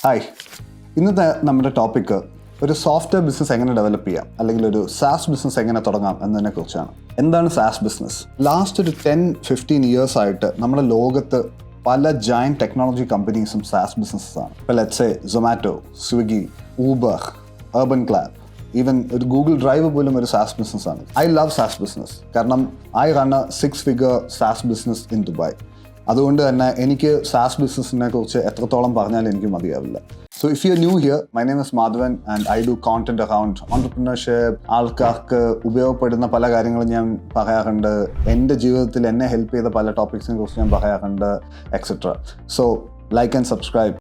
Hi, ഇന്നത്തെ നമ്മുടെ topic ഒരു സോഫ്റ്റ്വെയർ ബിസിനസ് എങ്ങനെ ഡെവലപ്പ് ചെയ്യാം അല്ലെങ്കിൽ ഒരു സാസ് ബിസിനസ് എങ്ങനെ തുടങ്ങാം എന്നതിനെ കുറിച്ചാണ്. എന്താണ് സാസ് ബിസിനസ്? ലാസ്റ്റ് ഒരു 10-15 ഇയേഴ്സ് ആയിട്ട് നമ്മുടെ ലോകത്ത് പല ജയന്റ് ടെക്നോളജി കമ്പനീസും സാസ് ബിസിനസ്സാണ്. ഇപ്പോൾ let's say Zomato, Swiggy, Uber, urban ക്ലാബ്, even ഒരു ഗൂഗിൾ ഡ്രൈവ് പോലും ഒരു സാസ് ബിസിനസ്സാണ്. ഐ ലവ് സാസ് ബിസിനസ് കാരണം I run A 6-figure SaaS business in Dubai. അതുകൊണ്ട് തന്നെ എനിക്ക് സാസ് ബിസിനസ്സിനെ കുറിച്ച് എത്രത്തോളം പറഞ്ഞാലും എനിക്ക് മതിയാവില്ല. So if you are new here, my name is Madhavan and I do content around entrepreneurship. ആൾക്കാർക്ക് ഉപയോഗപ്പെടുന്ന പല കാര്യങ്ങളും ഞാൻ പറയാറുണ്ട്. എൻ്റെ ജീവിതത്തിൽ എന്നെ ഹെൽപ്പ് ചെയ്ത പല ടോപ്പിക്സിനെ കുറിച്ച് ഞാൻ പറയാറുണ്ട്, etcetera. So like and subscribe.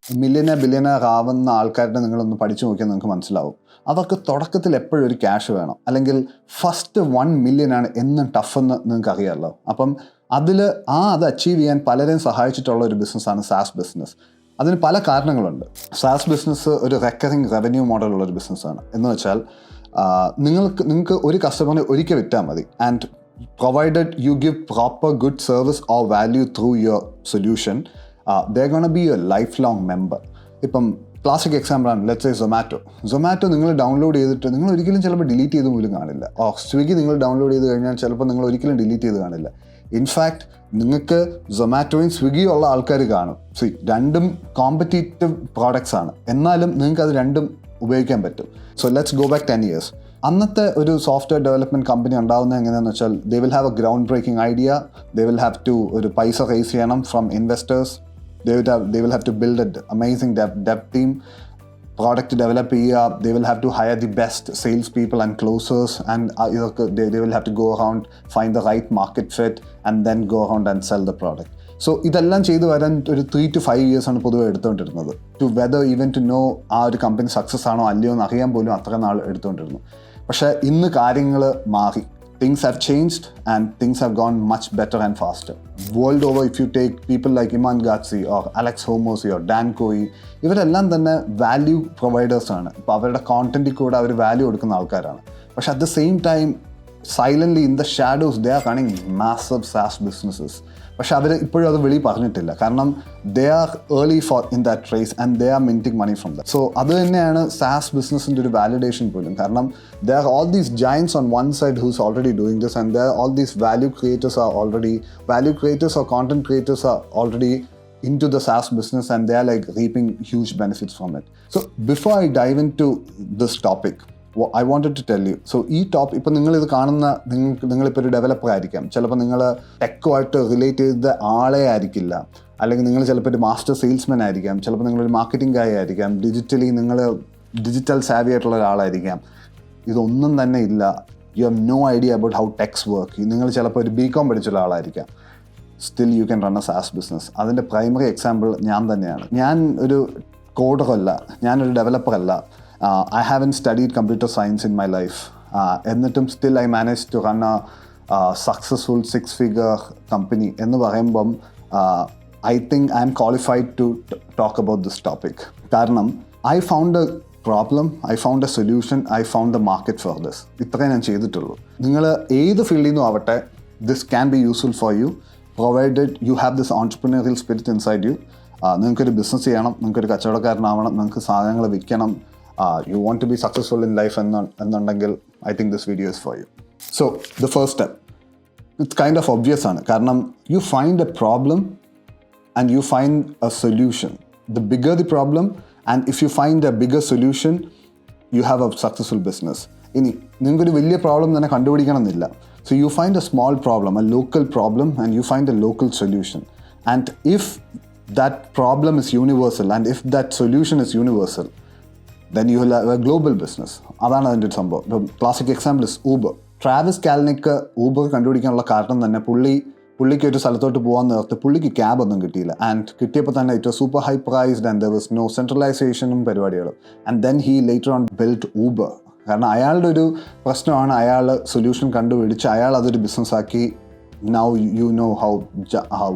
Billionaire ആവുന്ന ആൾക്കാരുടെ നിങ്ങളൊന്ന് പഠിച്ചു നോക്കിയാൽ നിങ്ങൾക്ക് മനസ്സിലാവും. അവർക്ക് തുടക്കത്തിൽ എപ്പോഴും ഒരു ക്യാഷ് വേണം, അല്ലെങ്കിൽ ഫസ്റ്റ് 1 million ആണ് എന്നും ടഫെന്ന് നിങ്ങൾക്ക് അറിയാമല്ലോ. അപ്പം അത് അച്ചീവ് ചെയ്യാൻ പലരെയും സഹായിച്ചിട്ടുള്ള ഒരു ബിസിനസ്സാണ് സാസ് ബിസിനസ്. അതിന് പല കാരണങ്ങളുണ്ട്. സാസ് ബിസിനസ് ഒരു റെക്കറിങ് റവന്യൂ മോഡലുള്ള ഒരു ബിസിനസ്സാണ്. എന്ന് വെച്ചാൽ നിങ്ങൾക്ക് ഒരു കസ്റ്റമറിനെ ഒരിക്കൽ വിറ്റാൽ മതി, and provided you give proper good service or value through your solution, they gonna B A life long member. ഇപ്പം ക്ലാസിക് എക്സാമ്പിളാണ് ലെറ്റ്സ് സേ സൊമാറ്റോ നിങ്ങൾ ഡൗൺലോഡ് ചെയ്തിട്ട് നിങ്ങൾ ഒരിക്കലും ചിലപ്പോൾ ഡിലീറ്റ് ചെയ്ത് പോലും കാണില്ല. സ്വിഗ്ഗി നിങ്ങൾ ഡൗൺലോഡ് ചെയ്ത് കഴിഞ്ഞാൽ ചിലപ്പോൾ നിങ്ങൾ ഒരിക്കലും ഡിലീറ്റ് ചെയ്ത് കാണില്ല. ഇൻഫാക്ട് നിങ്ങൾക്ക് സൊമാറ്റോയും സ്വിഗ്ഗിയും ഉള്ള ആൾക്കാർ കാണും. രണ്ടും കോമ്പറ്റീറ്റീവ് പ്രോഡക്ട്സ് ആണ്, എന്നാലും നിങ്ങൾക്ക് അത് രണ്ടും ഉപയോഗിക്കാൻ പറ്റും. So let's go back 10 years. അന്നത്തെ ഒരു സോഫ്റ്റ്വെയർ ഡെവലപ്മെൻറ്റ് കമ്പനി ഉണ്ടാകുന്നത് എങ്ങനെയാണെന്ന് വെച്ചാൽ they will have a ground breaking idea, they will have to ഒരു പൈസ റേസ് ചെയ്യണം from investors, they will have to build an amazing dev team, product develop ചെയ്യുക, they will have to hire the best sales people and closers, and they will have to go around, find the right market fit, and then go around and sell the product. So ഇതെല്ലാം ചെയ്തു വരാൻ ഒരു 3 to 5 years ആണ് പൊതുവെ എടുത്തുകൊണ്ടിരുന്നത്. To whether even to know ആ ഒരു company success ആണോ അല്ലയോ എന്ന് അറിയാൻ പോലും അത്ര നാൾ എടുത്തുകൊണ്ടിരുന്നു. പക്ഷേ ഇന്ന് കാര്യങ്ങൾ മാറി. Things have changed and things have gone much better and faster. World over, if you take people like Iman Gatsi or Alex Hormozy or Dan Koi, ഇവരെല്ലാം തന്നെ വാല്യൂ പ്രൊവൈഡേഴ്സ് ആണ്. ഇപ്പോൾ അവരുടെ കോണ്ടന്റിൽ കൂടെ അവർ വാല്യൂ കൊടുക്കുന്ന ആൾക്കാരാണ്. പക്ഷെ at the same time silently in the shadows they are running massive SaaS businesses. പക്ഷെ അവർ ഇപ്പോഴും അത് വെളി പറഞ്ഞിട്ടില്ല, കാരണം they are early for in that race and they are minting money from that. So അത് തന്നെയാണ് സാസ് ബിസിനസ്സിൻ്റെ ഒരു വാലിഡേഷൻ പോലും. കാരണം they are all these giants on one side who's already doing this, and they are all these value creators or content creators are already into the SaaS business, and they are like reaping huge benefits from it. So before I dive into this topic, I wanted to tell you, so ഈ topic ഇപ്പോൾ നിങ്ങളിത് കാണുന്ന നിങ്ങളിപ്പോൾ ഒരു developer ആയിരിക്കാം, ചിലപ്പോൾ നിങ്ങൾ ടെക്കുമായിട്ട് relate ചെയ്ത ആളെ ആയിരിക്കില്ല, അല്ലെങ്കിൽ നിങ്ങൾ ചിലപ്പോൾ ഒരു മാസ്റ്റർ സെയിൽസ്മാൻ ആയിരിക്കാം, ചിലപ്പോൾ നിങ്ങളൊരു മാർക്കറ്റിംഗ് ഗായ് ആയിരിക്കാം, ഡിജിറ്റൽ സാവി ആയിട്ടുള്ള ഒരാളായിരിക്കാം. ഇതൊന്നും തന്നെ ഇല്ല. You have no idea about how techs work. നിങ്ങൾ ചിലപ്പോൾ ഒരു BCom പഠിച്ചുള്ള ആളായിരിക്കാം. Still you can run a SaaS business. അതിൻ്റെ പ്രൈമറി എക്സാമ്പിൾ ഞാൻ തന്നെയാണ്. ഞാൻ ഒരു കോഡറല്ല, ഞാനൊരു ഡെവലപ്പറല്ല. I haven't studied computer science in my life. എന്നിട്ടും still I managed to run a successful 6-figure company. എന്ന് പറയുമ്പം I think I am qualified to talk about this topic. കാരണം I found a problem, I found a solution, I found the market for this. ഇത്രയും ഞാൻ ചെയ്തിട്ടുള്ളൂ. നിങ്ങൾ ഏത് ഫീൽഡിൽ നിന്നും ആവട്ടെ, this can be useful for you provided you have this entrepreneurial spirit inside you. നിങ്ങൾക്കൊരു ബിസിനസ് ചെയ്യണം, നിങ്ങൾക്കൊരു കച്ചവടക്കാരനാവണം, നിങ്ങൾക്ക് സാധനങ്ങൾ വിൽക്കണം, you want to be successful in life എന്നുണ്ടെങ്കിൽ I think this video is for you. So the first step, it's kind of obvious ആണ്. കാരണം you find a problem and you find a solution. The bigger the problem, and if you find a bigger solution, you have a successful business. ഇനി നിങ്ങൾക്കൊരു വലിയ problem തന്നെ കണ്ടുപിടിക്കണം എന്നില്ല. So you find a small problem, a local problem, and you find a local solution. And if that problem is universal, and if that solution is universal, then you will have a global business. അതാണ് അതിൻ്റെ സംഭവം. ഇപ്പം classic example is Uber. Travis Kalanick Uber കണ്ടുപിടിക്കാനുള്ള കാരണം തന്നെ പുള്ളിക്ക് ഒരു സ്ഥലത്തോട്ട് പോകാൻ നേരത്ത് പുള്ളിക്ക് ക്യാബ് ഒന്നും കിട്ടിയില്ല. ആൻഡ് കിട്ടിയപ്പോൾ തന്നെ it was super high priced and there was no സെൻട്രലൈസേഷനും പരിപാടികളും. And then he later on built Uber. കാരണം അയാളുടെ ഒരു പ്രശ്നമാണ്, അയാൾ സൊല്യൂഷൻ കണ്ടുപിടിച്ച് അയാൾ അതൊരു ബിസിനസ്സാക്കി. Now you know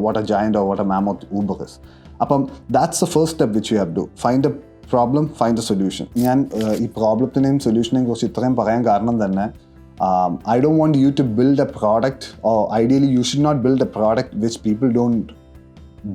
what a giant or what a mammoth Uber is. അപ്പം that's the first step which you have to find a problem, find a solution. ഞാൻ ഈ പ്രോബ്ലത്തിനെയും സൊല്യൂഷനെയും കുറിച്ച് ഇത്രയും പറയാൻ കാരണം തന്നെ I don't want you to build a product, or ideally you should not build a product which people don't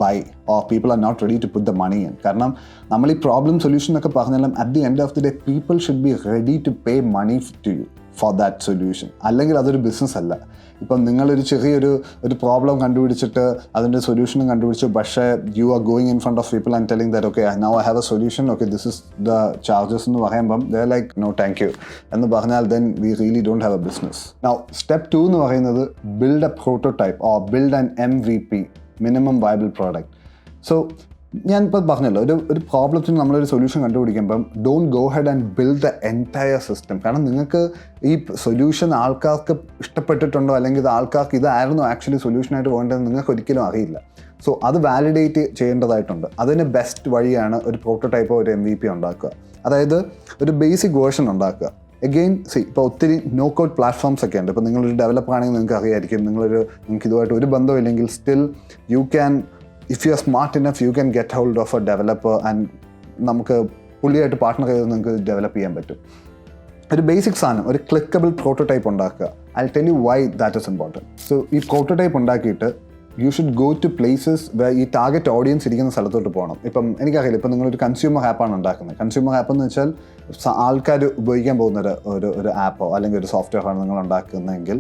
buy or people are not ready to put the money in. കാരണം നമ്മൾ ഈ പ്രോബ്ലം സൊല്യൂഷൻ എന്നൊക്കെ പറഞ്ഞാലും at the end of the day people should be ready to pay money to you for that solution. അല്ലെങ്കിൽ അതൊരു business അല്ല. ഇപ്പം നിങ്ങളൊരു ചെറിയൊരു പ്രോബ്ലം കണ്ടുപിടിച്ചിട്ട് അതിൻ്റെ സൊല്യൂഷനും കണ്ടുപിടിച്ചു, പക്ഷേ you are going in front of people and telling that okay now I have a solution, okay this is the charges എന്ന് പറയുമ്പം they like no thank you എന്ന് പറഞ്ഞാൽ then we really don't have a business. Now step 2 എന്ന് പറയുന്നത് build a prototype or build an MVP, minimum viable product. So ഞാനിപ്പോൾ പറഞ്ഞല്ലോ, ഒരു പ്രോബ്ലത്തിന് നമ്മളൊരു സൊല്യൂഷൻ കണ്ടുപിടിക്കുമ്പം don't go head and build the entire system. കാരണം നിങ്ങൾക്ക് ഈ സൊല്യൂഷൻ ആൾക്കാർക്ക് ഇഷ്ടപ്പെട്ടിട്ടുണ്ടോ അല്ലെങ്കിൽ ഇത് ആൾക്കാർക്ക് ഇതായിരുന്നു ആക്ച്വലി സൊല്യൂഷനായിട്ട് വേണ്ടതെന്ന് നിങ്ങൾക്ക് ഒരിക്കലും അറിയില്ല. സോ അത് വാലിഡേറ്റ് ചെയ്യേണ്ടതായിട്ടുണ്ട്. അതിന് ബെസ്റ്റ് വഴിയാണ് ഒരു പ്രോട്ടോടൈപ്പോ ഒരു MVP ഉണ്ടാക്കുക. അതായത് ഒരു ബേസിക് വേർഷൻ ഉണ്ടാക്കുക. എഗെയിൻ ഇപ്പോൾ ഒത്തിരി നോ കോഡ് പ്ലാറ്റ്ഫോംസ് ഒക്കെ ഉണ്ട്. ഇപ്പോൾ നിങ്ങളൊരു ഡെവലപ്പർ ആണെങ്കിൽ നിങ്ങൾക്ക് അറിയായിരിക്കും, നിങ്ങൾക്ക് ഇതുമായിട്ട് ഒരു ബന്ധമില്ലെങ്കിൽ still you can, if you are smart enough, you can get hold of a developer and നമുക്ക് പുള്ളിയായിട്ട് പാർട്ട്ണർ ചെയ്ത് നിങ്ങൾക്ക് ഡെവലപ്പ് ചെയ്യാൻ പറ്റും. ഒരു ബേസിക് സാധനം, ഒരു ക്ലിക്കബിൾ പ്രോട്ടോടൈപ്പ് ഉണ്ടാക്കുക. I'll tell you why that is important. So ഈ പ്രോട്ടോടൈപ്പ് ഉണ്ടാക്കിയിട്ട് you should go to places where ഈ ടാർഗറ്റ് ഓഡിയൻസ് ഇരിക്കുന്ന സ്ഥലത്തോട്ട് പോകണം. ഇപ്പം എനിക്കറിയില്ല, ഇപ്പം നിങ്ങളൊരു കൺസ്യൂമർ ആപ്പാണ് ഉണ്ടാക്കുന്നത്. കൺസ്യൂമർ ആപ്പ് എന്ന് വെച്ചാൽ ആൾക്കാർ ഉപയോഗിക്കാൻ പോകുന്ന ഒരു ആപ്പോ അല്ലെങ്കിൽ ഒരു സോഫ്റ്റ്വെയർ ആണ് നിങ്ങൾ ഉണ്ടാക്കുന്നതെങ്കിൽ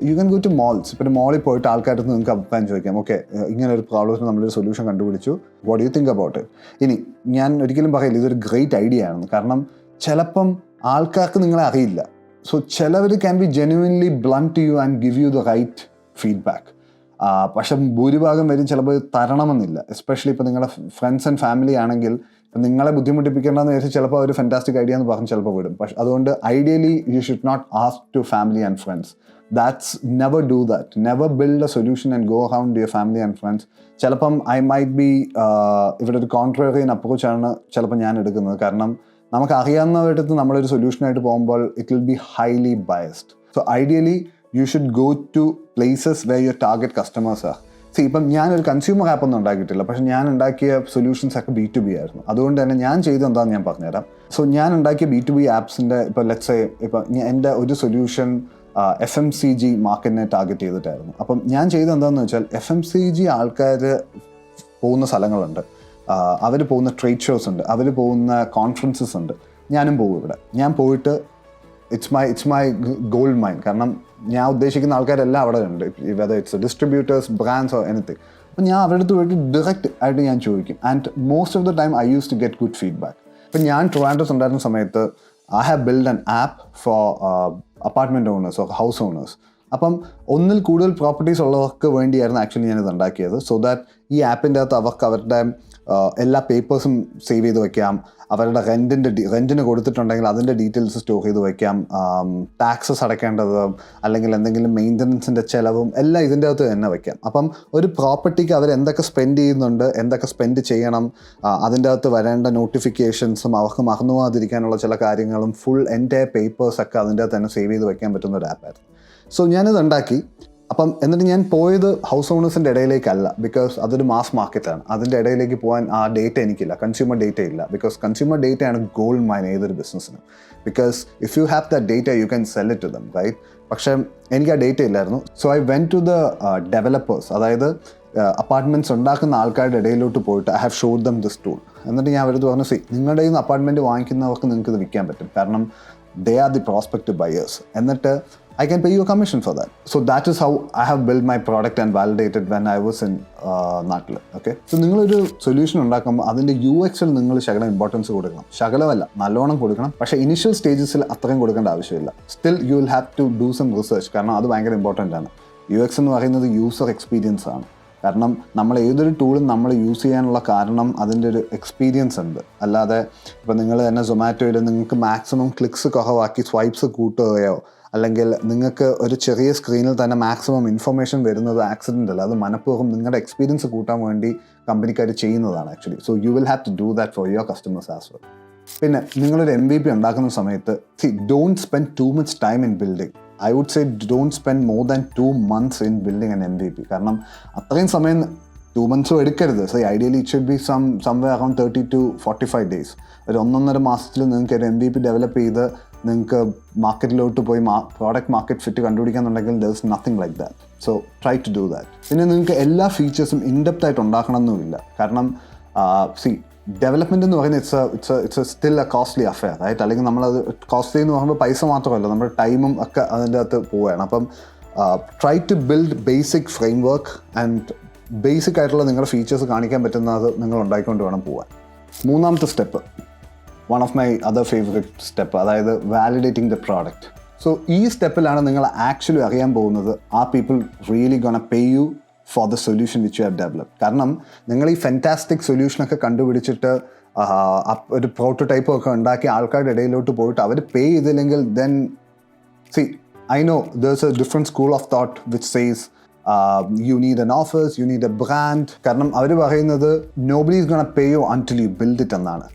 you can go to malls. ഇപ്പോൾ ഒരു മോളിൽ പോയിട്ട് ആൾക്കാരുടെ നിങ്ങൾക്ക് അഭിപ്രായം ചോദിക്കാം, ഓക്കെ ഇങ്ങനെ ഒരു പ്രോബ്ലത്തിന് നമ്മളൊരു സൊല്യൂഷൻ കണ്ടുപിടിച്ചു, what do you think about it. ഇനി ഞാൻ ഒരിക്കലും പറയില്ല ഇതൊരു ഗ്രേറ്റ് ഐഡിയ ആണ്, കാരണം ചിലപ്പം ആൾക്കാർക്ക് നിങ്ങളെ അറിയില്ല. സോ ചിലവർ can be genuinely blunt to you and give you the right feedback. പക്ഷെ ഭൂരിഭാഗം വരും ചിലപ്പോൾ തരണമെന്നില്ല. എസ്പെഷ്യലി ഇപ്പോൾ നിങ്ങളുടെ ഫ്രണ്ട്സ് ആൻഡ് ഫാമിലി ആണെങ്കിൽ നിങ്ങളെ ബുദ്ധിമുട്ടിപ്പിക്കേണ്ടെന്ന് വിചാരിച്ച് ചിലപ്പോൾ ഒരു ഫാന്റാസ്റ്റിക് ഐഡിയ എന്ന് പറഞ്ഞ് ചിലപ്പോൾ വിടും. പക്ഷെ അതുകൊണ്ട് ideally you should not ask to family and friends. That's never do that. Never build a solution and go around your family and friends. ചിലപ്പം ഐ മൈറ്റ് ബി ഇവിടെ ഒരു കോൺട്രറിയൻ അപ്രോച്ചാണ് ചിലപ്പോൾ ഞാൻ എടുക്കുന്നത്. കാരണം നമുക്ക് അറിയാവുന്നവരുടെ നമ്മളൊരു സൊല്യൂഷനായിട്ട് പോകുമ്പോൾ it will be highly biased. So ideally you should go to places where your target customers are. ഇപ്പം ഞാനൊരു കൺസ്യൂമർ ആപ്പൊന്നും ഉണ്ടാക്കിയിട്ടില്ല, പക്ഷെ ഞാൻ ഉണ്ടാക്കിയ സൊല്യൂഷൻസ് ഒക്കെ B2B ആയിരുന്നു. അതുകൊണ്ട് തന്നെ ഞാൻ ചെയ്തത് എന്താണെന്ന് ഞാൻ പറഞ്ഞുതരാം. സോ ഞാൻ ഉണ്ടാക്കിയ B2B ആപ്സിൻ്റെ ഇപ്പോൾ ലെറ്റ്സ് സേ ഇപ്പം എൻ്റെ ഒരു സൊല്യൂഷൻ FMCG മാർക്കറ്റിനെ ടാർഗറ്റ് ചെയ്തിട്ടായിരുന്നു. അപ്പം ഞാൻ ചെയ്തത് എന്താണെന്ന് വെച്ചാൽ FMCG ആൾക്കാർ പോകുന്ന സ്ഥലങ്ങളുണ്ട്, അവർ പോകുന്ന ട്രേഡ് ഷോസ് ഉണ്ട്, അവർ പോകുന്ന കോൺഫറൻസസ് ഉണ്ട്. ഞാനും പോകും ഇവിടെ. ഞാൻ പോയിട്ട് ഇറ്റ്സ് മൈ ഗോൾഡ് മൈൻ. കാരണം ഞാൻ ഉദ്ദേശിക്കുന്ന ആൾക്കാരെല്ലാം അവിടെ ഉണ്ട്, whether it's distributors, brands or anything. അപ്പം ഞാൻ അവരുടെ അടുത്ത് പോയിട്ട് ഡയറക്റ്റ് ആയിട്ട് ഞാൻ ചോദിക്കും. And most of the time I use to get good feedback. ഇപ്പം ഞാൻ ട്രിവാൻഡ്രസ് ഉണ്ടായിരുന്ന സമയത്ത് I have built an app for apartment owners or house owners. അപ്പം ഒന്നിൽ കൂടുതൽ പ്രോപ്പർട്ടീസ് ഉള്ളവർക്ക് വേണ്ടിയായിരുന്നു ആക്ച്വലി ഞാനിത് ഉണ്ടാക്കിയത്. സോ ദാറ്റ് ഈ ആപ്പിൻ്റെ അകത്ത് അവർക്ക് അവരുടെ എല്ലാ പേപ്പേഴ്സും സേവ് ചെയ്ത് വയ്ക്കാം, അവരുടെ റെൻറ്റിന് കൊടുത്തിട്ടുണ്ടെങ്കിൽ അതിൻ്റെ ഡീറ്റെയിൽസ് സ്റ്റോർ ചെയ്ത് വയ്ക്കാം, ടാക്സസ് അടയ്ക്കേണ്ടത് അല്ലെങ്കിൽ എന്തെങ്കിലും മെയിൻ്റനൻസിൻ്റെ ചിലവും എല്ലാം ഇതിൻ്റെ അകത്ത് തന്നെ വയ്ക്കാം. അപ്പം ഒരു പ്രോപ്പർട്ടിക്ക് അവർ എന്തൊക്കെ സ്പെൻഡ് ചെയ്യുന്നുണ്ട്, എന്തൊക്കെ സ്പെൻഡ് ചെയ്യണം, അതിൻ്റെ അകത്ത് വരേണ്ട നോട്ടിഫിക്കേഷൻസും അവർക്ക് മറന്നു പോകാതിരിക്കാനുള്ള ചില കാര്യങ്ങളും ഫുൾ എൻ്റയർ പേപ്പേഴ്സൊക്കെ അതിൻ്റെ അകത്ത് തന്നെ സേവ് ചെയ്ത് വയ്ക്കാൻ പറ്റുന്ന ഒരു ആപ്പായിരുന്നു. സോ ഞാനിത് ഉണ്ടാക്കി. അപ്പം എന്നിട്ട് ഞാൻ പോയത് ഹൗസ് ഓണേഴ്സിൻ്റെ ഇടയിലേക്കല്ല, ബിക്കോസ് അതൊരു മാസ് മാർക്കറ്റാണ്. അതിൻ്റെ ഇടയിലേക്ക് പോകാൻ ആ ഡേറ്റ എനിക്കില്ല, കൺസ്യൂമർ ഡേറ്റ ഇല്ല. ബിക്കോസ് കൺസ്യൂമർ ഡേറ്റയാണ് ഗോൾഡ് മൈൻ ഏതൊരു ബിസിനസ്സിനും. Because if you have the data you can sell it to them, right? പക്ഷേ എനിക്ക് ആ ഡേറ്റ ഇല്ലായിരുന്നു. So I went to the developers, അതായത് അപ്പാർട്ട്മെൻറ്റ്സ് ഉണ്ടാക്കുന്ന ആൾക്കാരുടെ ഇടയിലോട്ട് പോയിട്ട് I have showed them this tool. എന്നിട്ട് ഞാൻ അവരത് പറഞ്ഞു, നിങ്ങളുടെ കയ്യിൽ നിന്ന് അപ്പാർട്ട്മെൻറ്റ് വാങ്ങിക്കുന്നവർക്ക് നിങ്ങൾക്ക് ഇത് വിൽക്കാൻ പറ്റും, കാരണം they are the prospective buyers. എന്നിട്ട് I can pay you a commission for that. So that is how I have built my product and validated when I was in നാട്ടിൽ. ഓക്കെ, സോ നിങ്ങളൊരു solution ഉണ്ടാക്കുമ്പോൾ അതിൻ്റെ UXൽ നിങ്ങൾ ശകലം importance കൊടുക്കണം. ശകലമല്ല, നല്ലോണം കൊടുക്കണം. പക്ഷേ ഇനിഷ്യൽ സ്റ്റേജസിൽ അത്രയും കൊടുക്കേണ്ട ആവശ്യമില്ല. Still you will have to do some research, കാരണം അത് ഭയങ്കര ഇമ്പോർട്ടൻ്റ് ആണ്. UX എന്ന് പറയുന്നത് യൂസർ എക്സ്പീരിയൻസ് ആണ്. കാരണം നമ്മൾ ഏതൊരു ടൂളും നമ്മൾ യൂസ് ചെയ്യാനുള്ള കാരണം അതിൻ്റെ ഒരു എക്സ്പീരിയൻസ് ഉണ്ട്. അല്ലാതെ ഇപ്പോൾ നിങ്ങൾ തന്നെ സൊമാറ്റോയിൽ നിങ്ങൾക്ക് മാക്സിമം ക്ലിക്സ് കുറവാക്കി സ്വൈപ്സ് കൂട്ടുകയോ അല്ലെങ്കിൽ നിങ്ങൾക്ക് ഒരു ചെറിയ സ്ക്രീനിൽ തന്നെ മാക്സിമം ഇൻഫർമേഷൻ വരുന്നത് ആക്സിഡൻ്റ് അല്ല, അത് മനഃപൂർവ്വം നിങ്ങളുടെ എക്സ്പീരിയൻസ് കൂട്ടാൻ വേണ്ടി കമ്പനിക്കാർ ചെയ്യുന്നതാണ് actually. So you will have to do that for your customers as well. പിന്നെ നിങ്ങളൊരു MVP ഉണ്ടാക്കുന്ന സമയത്ത് don't spend too much time in building. I would say don't spend more than 2 months in building an MVP. കാരണം അത്രയും സമയം 2 months എടുക്കരുത്. So ideally it should be somewhere around 30 to 45 days. ഒരു 1.5 മാസത്തിൽ നിങ്ങൾക്ക് ഒരു MVP ഡെവലപ്പ് ചെയ്ത് നിങ്ങൾക്ക് മാർക്കറ്റിലോട്ട് പോയി പ്രോഡക്റ്റ് മാർക്കറ്റ് ഫിറ്റ് കണ്ടുപിടിക്കാന്നുണ്ടെങ്കിൽ there is nothing like that. So try to do that. പിന്നെ നിങ്ങൾക്ക് എല്ലാ ഫീച്ചേഴ്സും ഇൻഡെപ്ത് ആയിട്ട് ഉണ്ടാക്കണമെന്നുമില്ല. കാരണം ഡെവലപ്മെൻറ്റ് എന്ന് പറയുന്നത് it's still a costly affair, right? അല്ലെങ്കിൽ നമ്മളത് കോസ്റ്റ്ലി എന്ന് പറയുമ്പോൾ പൈസ മാത്രമല്ല, നമ്മുടെ ടൈമും ഒക്കെ അതിൻ്റെ അകത്ത് പോവുകയാണ്. അപ്പം try to build basic framework and basic ആയിട്ടുള്ള നിങ്ങളുടെ ഫീച്ചേഴ്സ് കാണിക്കാൻ പറ്റുന്നത് നിങ്ങൾ ഉണ്ടാക്കിക്കൊണ്ട് വേണം പോകാൻ. മൂന്നാമത്തെ step, one of my other favourite step, അതായത് വാലിഡേറ്റിംഗ് ദ പ്രോഡക്റ്റ്. സോ ഈ സ്റ്റെപ്പിലാണ് നിങ്ങൾ ആക്ച്വലി അറിയാൻ പോകുന്നത് ആ people really gonna pay you for the solution which you have developed. കാരണം നിങ്ങൾ ഈ ഫെൻറ്റാസ്റ്റിക് സൊല്യൂഷനൊക്കെ കണ്ടുപിടിച്ചിട്ട് ഒരു പ്രോട്ടോടൈപ്പും ഒക്കെ ഉണ്ടാക്കി ആൾക്കാരുടെ ഇടയിലോട്ട് പോയിട്ട് അവർ പേ ചെയ്തില്ലെങ്കിൽ then I know there's a different school of thought which says you need an office, you need a brand. കാരണം അവർ പറയുന്നത് nobody is going to pay you until you build it എന്നാണ്.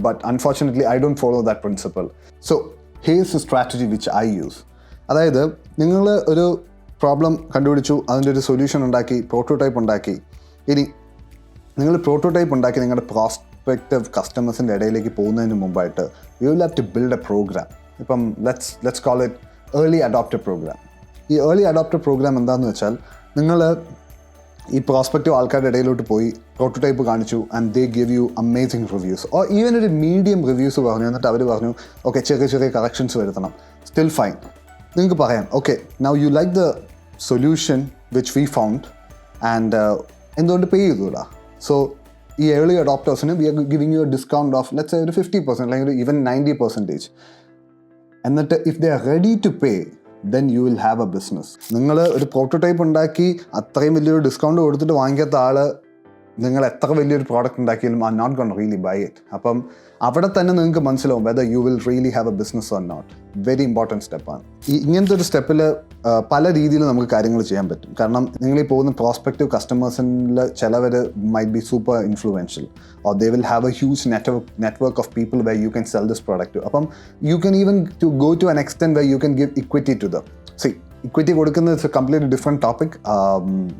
But unfortunately I don't follow that principle. So here's the strategy which I use. അതായത് നിങ്ങൾ ഒരു problem കണ്ടുപിടിച്ചു, അതിൻ്റെ ഒരു solution ഉണ്ടാക്കി, പ്രോട്ടോടൈപ്പ് ഉണ്ടാക്കി. ഇനി നിങ്ങൾ പ്രോട്ടോടൈപ്പ് ഉണ്ടാക്കി നിങ്ങളുടെ പ്രോസ്പെക്റ്റീവ് കസ്റ്റമേഴ്സിൻ്റെ ഇടയിലേക്ക് പോകുന്നതിന് മുമ്പായിട്ട് you will have to build a program. ഇപ്പം let's call it early adopter program. ഈ ഏർലി അഡോപ്റ്റർ പ്രോഗ്രാം എന്താണെന്ന് വെച്ചാൽ, നിങ്ങൾ ഈ പ്രോസ്പെക്റ്റീവ് ആൾക്കാരുടെ ഇടയിലോട്ട് പോയി പ്രോട്ടോടൈപ്പ് കാണിച്ചു and they give you amazing reviews, or even ഒരു മീഡിയം റിവ്യൂസ് പറഞ്ഞു, എന്നിട്ട് അവർ പറഞ്ഞു ഓക്കെ ചെറിയ ചെറിയ കറക്ഷൻസ് വരുത്തണം, സ്റ്റിൽ ഫൈൻ. നിങ്ങൾക്ക് പറയാം okay now you like the solution which we found and എന്തുകൊണ്ട് പേ ചെയ്തൂടാ. സോ ഈ ഏർലി അഡോപ്റ്റേഴ്സിന് we are giving you a discount of let's say ഒരു 50% അല്ലെങ്കിൽ ഈവൻ 90%. എന്നിട്ട് if they are ready to pay then you will have a business. നിങ്ങൾ ഒരു prototype ഉണ്ടാക്കി അത്രയും വലിയൊരു ഡിസ്കൗണ്ട് കൊടുത്തിട്ട് വാങ്ങിക്കാത്ത ആൾ നിങ്ങൾ എത്ര വലിയൊരു പ്രോഡക്റ്റ് ഉണ്ടാക്കിയാലും are not gonna really buy it. അപ്പം അവിടെ തന്നെ നിങ്ങൾക്ക് മനസ്സിലാവും whether you will really have a business or not. Very important സ്റ്റെപ്പാണ്. ഇങ്ങനത്തെ ഒരു സ്റ്റെപ്പിൽ പല രീതിയിൽ നമുക്ക് കാര്യങ്ങൾ ചെയ്യാൻ പറ്റും. കാരണം നിങ്ങൾ ഈ പോകുന്ന പ്രോസ്പെക്റ്റീവ് കസ്റ്റമേഴ്സിൽ ചിലവർ might be super influential, or they will have a huge network of people where you can sell this product. അപ്പം you can even to go to an extent where you can give equity to them. Equity കൊടുക്കുന്നത് it's a completely different topic.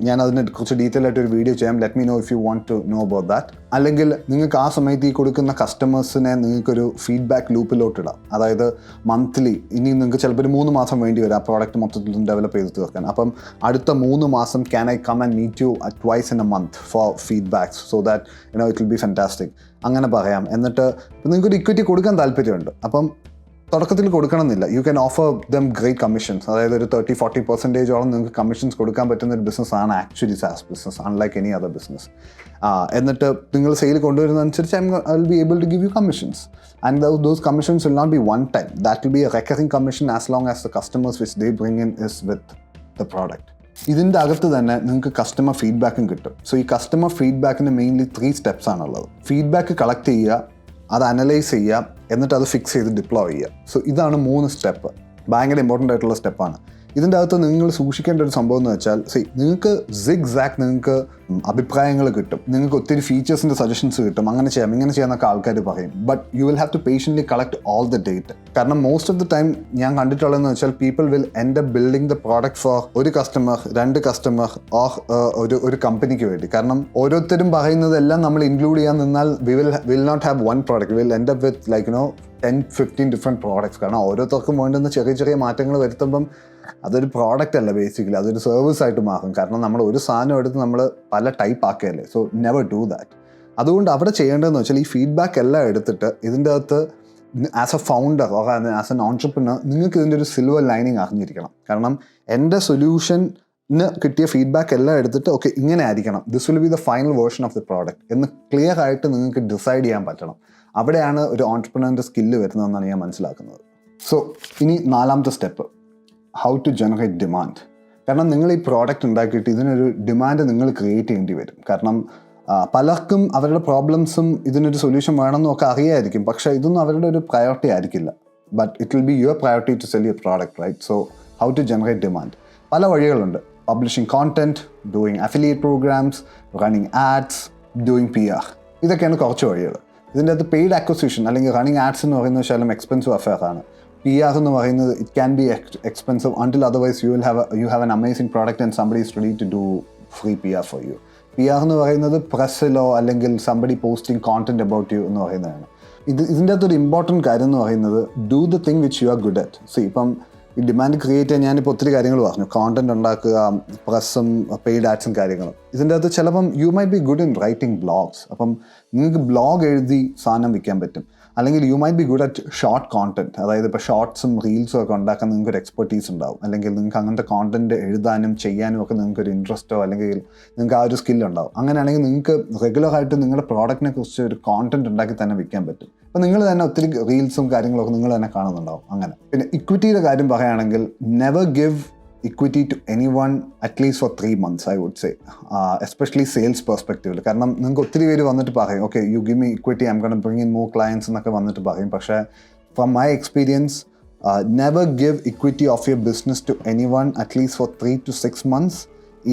ഞാൻ അതിനെ കുറിച്ച് detail ആയിട്ട് ഒരു video ചെയ്യാം. Let me know if you want to know about that. അല്ലെങ്കിൽ നിങ്ങൾക്ക് ആ സമയത്ത് ഈ കൊടുക്കുന്ന കസ്റ്റമേഴ്സിനെ നിങ്ങൾക്കൊരു ഫീഡ്ബാക്ക് ലൂപ്പിലോട്ടിടാം. അതായത് മന്ത്ലി, ഇനി നിങ്ങൾക്ക് ചിലപ്പോൾ ഒരു 3 മാസം വേണ്ടി വരും ആ പ്രോഡക്റ്റ് മൊത്തത്തിൽ ഡെവലപ്പ് ചെയ്ത് തീർക്കാൻ. അപ്പം അടുത്ത 3 മാസം can I come and meet you twice in a month for feedbacks so that it will be fantastic. അങ്ങനെ പറയാം. എന്നിട്ട് നിങ്ങൾക്കൊരു ഇക്വിറ്റി കൊടുക്കാൻ താല്പര്യമുണ്ട്, അപ്പം തുടക്കത്തിൽ കൊടുക്കണമെന്നില്ല. You can offer them great commissions. അതായത് ഒരു 30-40% നിങ്ങൾക്ക് കമ്മീഷൻസ് കൊടുക്കാൻ പറ്റുന്ന ഒരു ബിസിനസ്സാണ് actually SaaS business, unlike any other business. എന്നിട്ട് നിങ്ങൾ സെയിൽ കൊണ്ടുവരുന്നതനുസരിച്ച് I will be able to give you commissions. And those commissions will not be one time, that will be a recurring commission as long as the customers which they bring in is with the product. ഇതിൻ്റെ അകത്ത് തന്നെ നിങ്ങൾക്ക് customer ഫീഡ്ബാക്കും കിട്ടും. സോ ഈ customer ഫീഡ്ബാക്കിന് mainly 3 steps ആണുള്ളത്. ഫീഡ്ബാക്ക് കളക്ട് ചെയ്യുക, അത് അനലൈസ് ചെയ്യുക, എന്നിട്ട് അത് ഫിക്സ് ചെയ്ത് ഡിപ്ലോയ് ചെയ്യുക. സോ ഇതാണ് 3 സ്റ്റെപ്പ്. ഭയങ്കര ഇമ്പോർട്ടൻ്റ് ആയിട്ടുള്ള സ്റ്റെപ്പാണ്. ഇതിൻ്റെ അകത്ത് നിങ്ങൾ സൂക്ഷിക്കേണ്ട ഒരു സംഭവം എന്ന് വെച്ചാൽ നിങ്ങൾക്ക് നിങ്ങൾക്ക് അഭിപ്രായങ്ങൾ കിട്ടും, നിങ്ങൾക്ക് ഒത്തിരി ഫീച്ചേഴ്സിൻ്റെ സജഷൻസ് കിട്ടും, അങ്ങനെ ചെയ്യാം ഇങ്ങനെ ചെയ്യാമെന്നൊക്കെ ആൾക്കാർ പറയും. But you will have to patiently collect all the data. കാരണം മോസ്റ്റ് ഓഫ് ദ ടൈം ഞാൻ കണ്ടിട്ടുള്ളതെന്ന് വെച്ചാൽ people will end up building the product for ഒരു കസ്റ്റമർ, 2 കസ്റ്റമർ, ഓർ ഒരു കമ്പനിക്ക് വേണ്ടി. കാരണം ഓരോരുത്തരും പറയുന്നതെല്ലാം നമ്മൾ ഇൻക്ലൂഡ് ചെയ്യാൻ നിന്നാൽ will not have one product, will end up with like 10-15 different products. കാരണം ഓരോരുത്തർക്കും വേണ്ടുന്ന ചെറിയ ചെറിയ മാറ്റങ്ങൾ വരുത്തുമ്പം അതൊരു പ്രോഡക്റ്റ് അല്ല, ബേസിക്കലി അതൊരു സർവീസ് ആയിട്ട് മാറും. കാരണം നമ്മൾ ഒരു സാധനം എടുത്ത് നമ്മൾ പല ടൈപ്പ് ആക്കുകയല്ലേ. So never do that. അതുകൊണ്ട് അവിടെ ചെയ്യേണ്ടതെന്ന് വെച്ചാൽ ഈ ഫീഡ്ബാക്ക് എല്ലാം എടുത്തിട്ട് ഇതിൻ്റെ അകത്ത് as a founder or as an entrepreneur നിങ്ങൾക്ക് ഇതിൻ്റെ ഒരു സിൽവർ ലൈനിങ് അറിഞ്ഞിരിക്കണം. കാരണം എൻ്റെ സൊല്യൂഷന് കിട്ടിയ ഫീഡ്ബാക്ക് എല്ലാം എടുത്തിട്ട് ഓക്കെ ഇങ്ങനെ ആയിരിക്കണം, this will be the final version of the product എന്ന് ക്ലിയർ ആയിട്ട് നിങ്ങൾക്ക് ഡിസൈഡ് ചെയ്യാൻ പറ്റണം. അവിടെയാണ് ഒരു ഓൺട്രപ്രനറിൻ്റെ സ്കില്ല് വരുന്നതെന്നാണ് ഞാൻ മനസ്സിലാക്കുന്നത്. സോ ഇനി 4ാമത്തെ step, how to generate demand. കാരണം നിങ്ങൾ ഈ പ്രോഡക്റ്റ് ഉണ്ടാക്കിയിട്ട് ഇതിനൊരു ഡിമാൻഡ് നിങ്ങൾ ക്രിയേറ്റ് ചെയ്യേണ്ടി വരും. കാരണം പലർക്കും അവരുടെ പ്രോബ്ലംസും ഇതിനൊരു സൊല്യൂഷൻ വേണമെന്നും ഒക്കെ അറിയായിരിക്കും, പക്ഷേ ഇതൊന്നും അവരുടെ ഒരു പ്രയോറിറ്റി ആയിരിക്കില്ല. But it will be your priority to sell your product, right? So how to generate demand. പല വഴികളുണ്ട്. Publishing content, doing affiliate programs, running ads, doing PR. ഇതൊക്കെയാണ് കുറച്ച് വഴികൾ. ഇതിൻ്റെ അകത്ത് പെയ്ഡ് അക്വസിഷൻ അല്ലെങ്കിൽ റണ്ണിങ് ആഡ്സ് എന്ന് പറയുന്നത് ശകലം എക്സ്പെൻസീവ് അഫെയർ ആണ്. PR എന്ന് പറയുന്നത് it can be expensive until otherwise you have an amazing product and somebody is ready to do free PR for you. PR എന്ന് പറയുന്നത് പ്രസ്സിലോ അല്ലെങ്കിൽ somebody posting content about you എന്ന് പറയുന്നതാണ്. ഇതിൻ്റെ അകത്തൊരു ഇമ്പോർട്ടൻറ്റ് കാര്യം എന്ന് പറയുന്നത് do the thing which you are good at. C ഇപ്പം ഈ ഡിമാൻഡ് ക്രിയേറ്റ് ചെയ്യാൻ ഞാനിപ്പോൾ ഒത്തിരി കാര്യങ്ങൾ പറഞ്ഞു, കോണ്ടന്റ് ഉണ്ടാക്കുക, പ്രസ്സും പെയ്ഡ് ആഡ്സും കാര്യങ്ങളും. ഇതിൻ്റെ അകത്ത് ചിലപ്പം you might be good in writing blogs. അപ്പം നിങ്ങൾക്ക് ബ്ലോഗ് എഴുതി സാധനം വിൽക്കാൻ പറ്റും. അല്ലെങ്കിൽ you might be good at short content, അതായത് ഇപ്പോൾ ഷോർട്ട്സും റീൽസും ഒക്കെ ഉണ്ടാക്കാൻ നിങ്ങൾക്ക് ഒരു എക്സ്പെർട്ടീസ് ഉണ്ടാവും. അല്ലെങ്കിൽ നിങ്ങൾക്ക് അങ്ങനത്തെ കോണ്ടന്റ് എഴുതാനും ചെയ്യാനും ഒക്കെ നിങ്ങൾക്ക് ഒരു ഇൻട്രസ്റ്റോ അല്ലെങ്കിൽ നിങ്ങൾക്ക് ആ ഒരു സ്കില്ലുണ്ടാവും. അങ്ങനെയാണെങ്കിൽ നിങ്ങൾക്ക് റെഗുലറായിട്ട് നിങ്ങളുടെ പ്രോഡക്റ്റിനെ കുറിച്ച് ഒരു കോണ്ടന്റ് ഉണ്ടാക്കി തന്നെ വിൽക്കാൻ പറ്റും. അപ്പോൾ നിങ്ങൾ തന്നെ ഒത്തിരി റീൽസും കാര്യങ്ങളൊക്കെ നിങ്ങൾ തന്നെ കാണുന്നുണ്ടാവും. അങ്ങനെ പിന്നെ ഇക്വിറ്റിയുടെ കാര്യം പറയുകയാണെങ്കിൽ never give equity to anyone at least for 3 months, I would say, especially sales perspective. കാരണം നിങ്ങൾക്ക് ഒത്തിരി പേര് വന്നിട്ട് പറയും, okay, you give me equity, I'm going to bring in more clients എന്നൊക്കെ വന്നിട്ട് പറയും. പക്ഷേ from my experience, never give equity of your business to anyone at least for 3 to 6 months,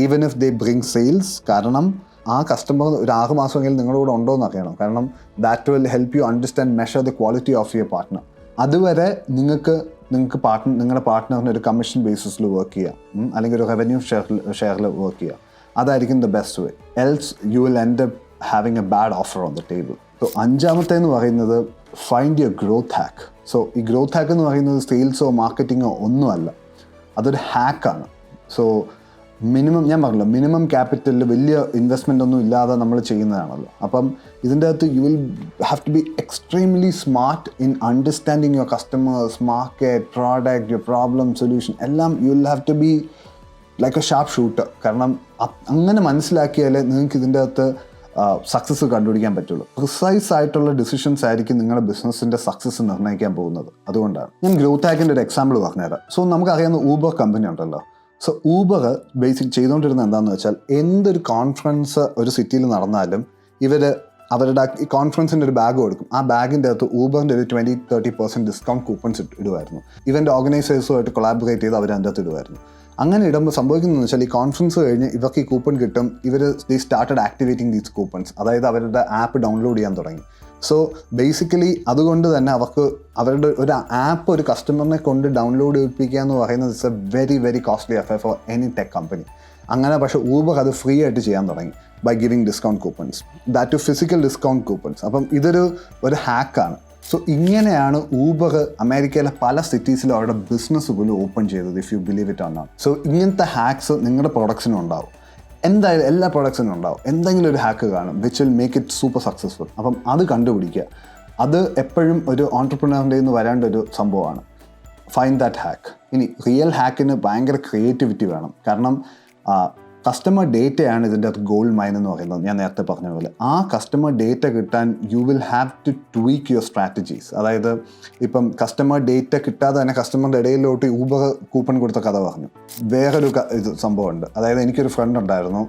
even if they bring sales. കാരണം ആ customer ഒരു 6 മാസമെങ്കിലും നിങ്ങളുടെ കൂടെ ഉണ്ടോ എന്ന് അറിയണം. കാരണം that will help you understand, measure the quality of your partner. അതുവരെ നിങ്ങൾക്ക് നിങ്ങളുടെ പാർട്ട്ണറിന് ഒരു കമ്മീഷൻ ബേസിസിൽ വർക്ക് ചെയ്യാം, അല്ലെങ്കിൽ ഒരു റവന്യൂ ഷെയറിൽ വർക്ക് ചെയ്യാം. അതായിരിക്കും the best way. Else you will end up having a bad offer on the table. So 5ാമത്തേന്ന് പറയുന്നത് find your growth hack. So ഈ ഗ്രോത്ത് ഹാക്ക് എന്ന് പറയുന്നത് സെയിൽസോ മാർക്കറ്റിങ്ങോ ഒന്നുമല്ല, അതൊരു ഹാക്കാണ്. സോ ഞാൻ പറഞ്ഞല്ലോ, മിനിമം ക്യാപിറ്റലിൽ വലിയ ഇൻവെസ്റ്റ്മെൻ്റ് ഒന്നും ഇല്ലാതെ നമ്മൾ ചെയ്യുന്നതാണല്ലോ. അപ്പം ഇതിൻ്റെ അകത്ത് you will have to be extremely smart in understanding your customers, market, product, your problem, solution എല്ലാം. You will have to be like a sharp shooter. കാരണം അങ്ങനെ മനസ്സിലാക്കിയാലേ നിങ്ങൾക്ക് ഇതിൻ്റെ അകത്ത് സക്സസ് കണ്ടുപിടിക്കാൻ പറ്റുള്ളൂ. പ്രിസൈസ് ആയിട്ടുള്ള ഡിസിഷൻസ് ആയിരിക്കും നിങ്ങളുടെ ബിസിനസ്സിൻ്റെ സക്സസ് നിർണ്ണയിക്കാൻ പോകുന്നത്. അതുകൊണ്ടാണ് ഞാൻ ഗ്രോത്ത് ഹാക്കിൻ്റെ ഒരു എക്സാമ്പിൾ പറഞ്ഞുതരാം. സോ നമുക്കറിയാവുന്ന ഊബർ കമ്പനി ഉണ്ടല്ലോ. സോ ഊബർ ബേസിക് ചെയ്തുകൊണ്ടിരുന്നത് എന്താണെന്ന് വെച്ചാൽ, എന്തൊരു കോൺഫറൻസ് ഒരു സിറ്റിയിൽ നടന്നാലും അവരുടെ ഈ കോൺഫറൻസിൻ്റെ ഒരു ബാഗ് കൊടുക്കും. ആ ബാഗിൻ്റെ അകത്ത് ഊബറിൻ്റെ ഒരു 20-30% ഡിസ്കൗണ്ട് കൂപ്പൺസ് ഇടുമായിരുന്നു. ഇവൻ്റെ ഓർഗനൈസേഴ്സുമായിട്ട് കൊളാബറേറ്റ് ചെയ്ത് അവർ അതിൻ്റെ അകത്ത് ഇടുമായിരുന്നു. അങ്ങനെ ഇടുമ്പോൾ സംഭവിക്കുന്നതെന്ന് വെച്ചാൽ, ഈ കോൺഫറൻസ് കഴിഞ്ഞ് ഇവർക്ക് ഈ കൂപ്പൺ കിട്ടും. ദേ സ്റ്റാർട്ടഡ് ആക്ടിവേറ്റിംഗ് ദീസ് കൂപ്പൺസ്, അതായത് അവരുടെ ആപ്പ് ഡൗൺലോഡ് ചെയ്യാൻ തുടങ്ങി. സോ ബേസിക്കലി അതുകൊണ്ട് തന്നെ അവരുടെ ഒരു ആപ്പ് ഒരു കസ്റ്റമറിനെ കൊണ്ട് ഡൗൺലോഡ് ചെയ്യിപ്പിക്കുക എന്ന് പറയുന്നത് it's a very very costly affair for any tech company. അങ്ങനെ പക്ഷേ ഊബർ അത് ഫ്രീ ആയിട്ട് ചെയ്യാൻ തുടങ്ങി by giving discount coupons, that too physical discount coupons. അപ്പം ഇതൊരു ഹാക്കാണ്. സോ ഇങ്ങനെയാണ് ഊബർ അമേരിക്കയിലെ പല സിറ്റീസിലും അവരുടെ ബിസിനസ് പോലും ഓപ്പൺ ചെയ്തത്, if you believe it or not. So ഇങ്ങനത്തെ ഹാക്സ് നിങ്ങളുടെ പ്രൊഡക്ട്സിനും ഉണ്ടാവും. എന്തായാലും എല്ലാ പ്രൊഡക്ട്സിനും ഉണ്ടാവും എന്തെങ്കിലും ഒരു ഹാക്ക് കാണും which will make it super successful. അപ്പം അത് കണ്ടുപിടിക്കുക. അത് എപ്പോഴും ഒരു ഓൺടർപ്രണറിൻ്റെ നിന്ന് വരേണ്ട ഒരു സംഭവമാണ്. Find that hack. ഇനി റിയൽ ഹാക്കിന് ഭയങ്കര ക്രിയേറ്റിവിറ്റി വേണം. കാരണം കസ്റ്റമർ ഡേറ്റയാണ് ഇതിൻ്റെ അകത്ത് ഗോൾഡ് മൈൻ എന്ന് പറയുന്നത്. ഞാൻ നേരത്തെ പറഞ്ഞ പോലെ ആ കസ്റ്റമർ ഡേറ്റ കിട്ടാൻ you will have to tweak your strategies. അതായത് ഇപ്പം കസ്റ്റമർ ഡേറ്റ കിട്ടാതെ തന്നെ കസ്റ്റമറുടെ ഇടയിലോട്ട് ഊബർ കൂപ്പൺ കൊടുത്ത കഥ പറഞ്ഞു. വേറൊരു സംഭവമുണ്ട്. അതായത് എനിക്കൊരു ഫ്രണ്ട് ഉണ്ടായിരുന്നു,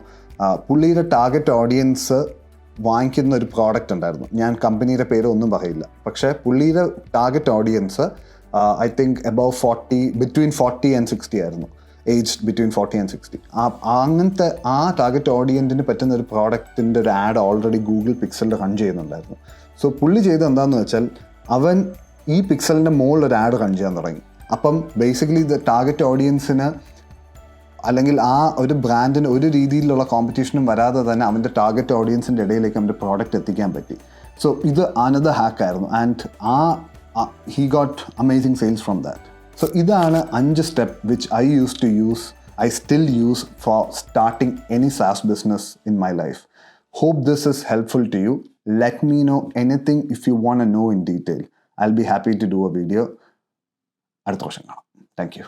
പുള്ളിയുടെ ടാർഗറ്റ് ഓഡിയൻസ് വാങ്ങിക്കുന്ന ഒരു പ്രോഡക്റ്റ് ഉണ്ടായിരുന്നു. ഞാൻ കമ്പനിയുടെ പേര് ഒന്നും പറയില്ല. പക്ഷേ പുള്ളിയുടെ target audience I think above 40, between 40 and 60 ആയിരുന്നു. Aged between 40 and 60. അങ്ങനത്തെ ആ ടാർഗറ്റ് ഓഡിയൻസിന് പറ്റുന്ന ഒരു പ്രോഡക്റ്റിൻ്റെ ഒരു ആഡ് ഓൾറെഡി ഗൂഗിൾ പിക്സലിൽ റൺ ചെയ്യുന്നുണ്ടായിരുന്നു. സോ പുള്ളി ചെയ്ത് എന്താണെന്ന് വെച്ചാൽ, അവൻ ഈ പിക്സലിൻ്റെ മുകളിൽ ഒരു ആഡ് റൺ ചെയ്യാൻ തുടങ്ങി. അപ്പം ബേസിക്കലി ഇത് ടാർഗറ്റ് ഓഡിയൻസിന് അല്ലെങ്കിൽ ആ ഒരു ബ്രാൻഡിന് ഒരു രീതിയിലുള്ള കോമ്പറ്റീഷനും വരാതെ തന്നെ അവൻ്റെ ടാർഗറ്റ് ഓഡിയൻസിൻ്റെ ഇടയിലേക്ക് അവൻ്റെ പ്രോഡക്റ്റ് എത്തിക്കാൻ പറ്റി. സോ ഇത് അനദർ ഹാക്കായിരുന്നു. And he got amazing sales from that. So ഇതാണ് 5 steps which I still use for starting any SaaS business in my life. Hope this is helpful to you. Let me know anything if you want to know in detail. I'll be happy to do a video. അടുത്ത വർഷം കാണാം. Thank you.